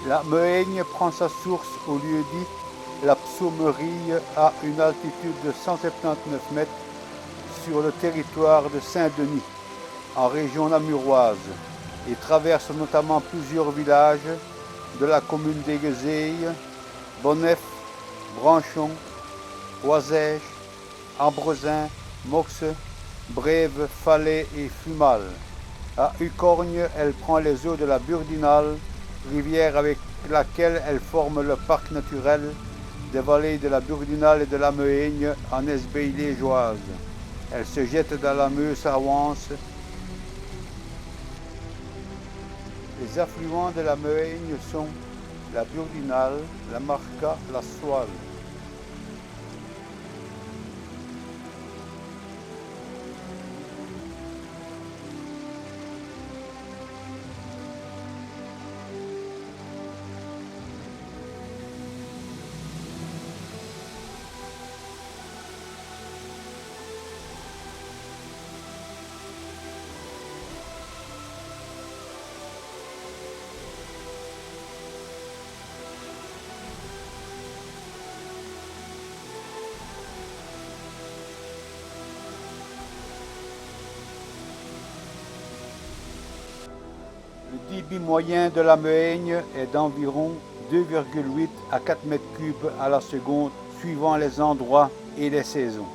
La Mehaigne prend sa source au lieu-dit La Psaumerie à une altitude de 179 mètres sur le territoire de Saint-Denis, en région namuroise, et traverse notamment plusieurs villages de la commune d'Aiguezille, Bonnef, Branchon, Oisèche, Ambrezin, Moxe, Brève, Falais et Fumal. À Ucorgne, elle prend les eaux de la Burdinale, rivière avec laquelle elle forme le parc naturel des vallées de la Burdinale et de la Mehaigne en Esbeille liégeoise. Elle se jette dans la Meuse à Wans. Les affluents de la Mehaigne sont la Burdinale, la Marca, la Soile. Le débit moyen de la Mehaigne est d'environ 2,8 à 4 mètres cubes à la seconde, suivant les endroits et les saisons.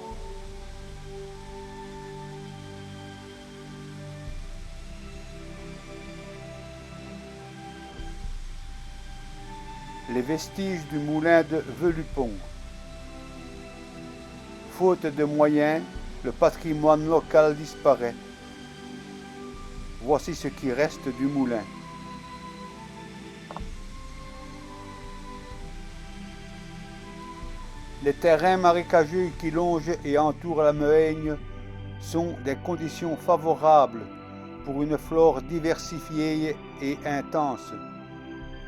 Les vestiges du moulin de Velupon. Faute de moyens, le patrimoine local disparaît. Voici ce qui reste du moulin. Les terrains marécageux qui longent et entourent la Mehaigne sont des conditions favorables pour une flore diversifiée et intense.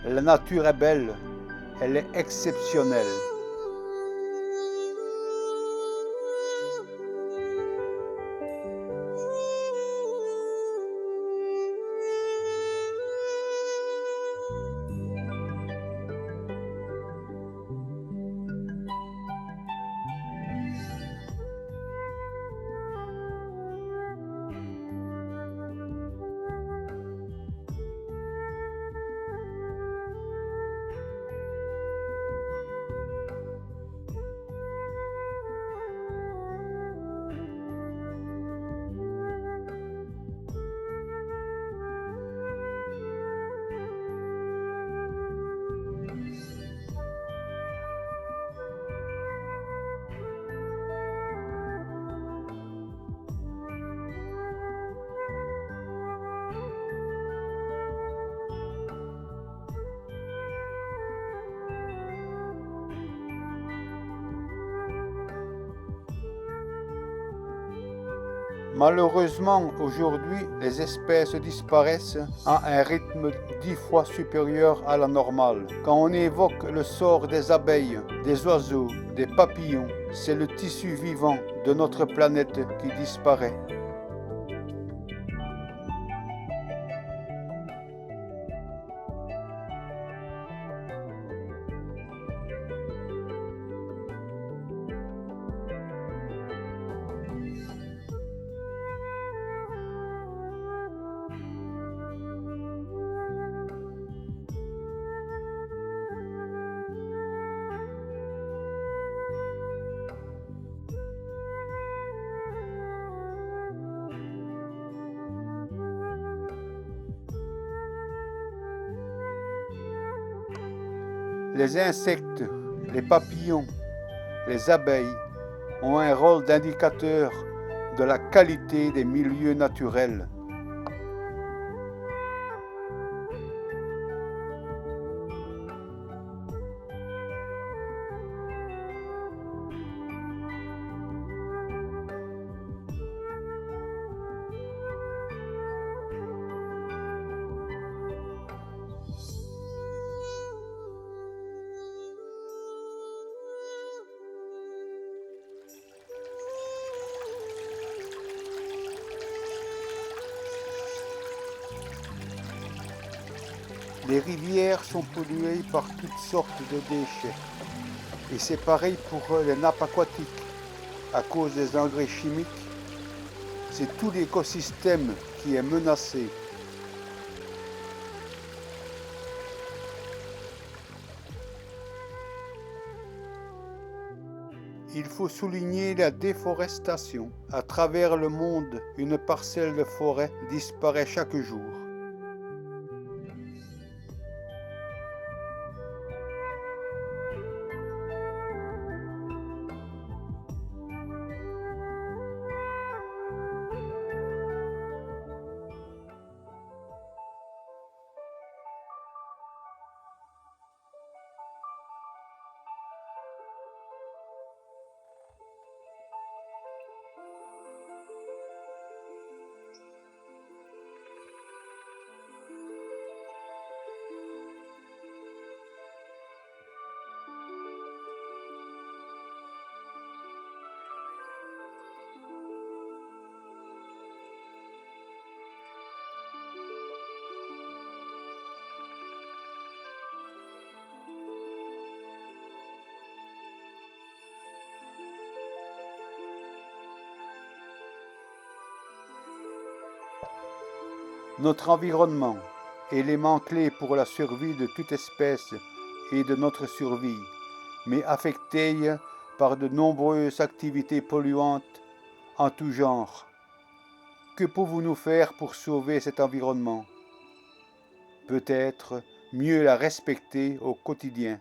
La nature est belle, elle est exceptionnelle. Malheureusement, aujourd'hui, les espèces disparaissent à un rythme 10 fois supérieur à la normale. Quand on évoque le sort des abeilles, des oiseaux, des papillons, c'est le tissu vivant de notre planète qui disparaît. Les insectes, les papillons, les abeilles ont un rôle d'indicateur de la qualité des milieux naturels. Les rivières sont polluées par toutes sortes de déchets. Et c'est pareil pour les nappes aquatiques. À cause des engrais chimiques, c'est tout l'écosystème qui est menacé. Il faut souligner la déforestation. À travers le monde, une parcelle de forêt disparaît chaque jour. Notre environnement, élément clé pour la survie de toute espèce et de notre survie, mais affecté par de nombreuses activités polluantes en tout genre. Que pouvons-nous faire pour sauver cet environnement? Peut-être mieux la respecter au quotidien.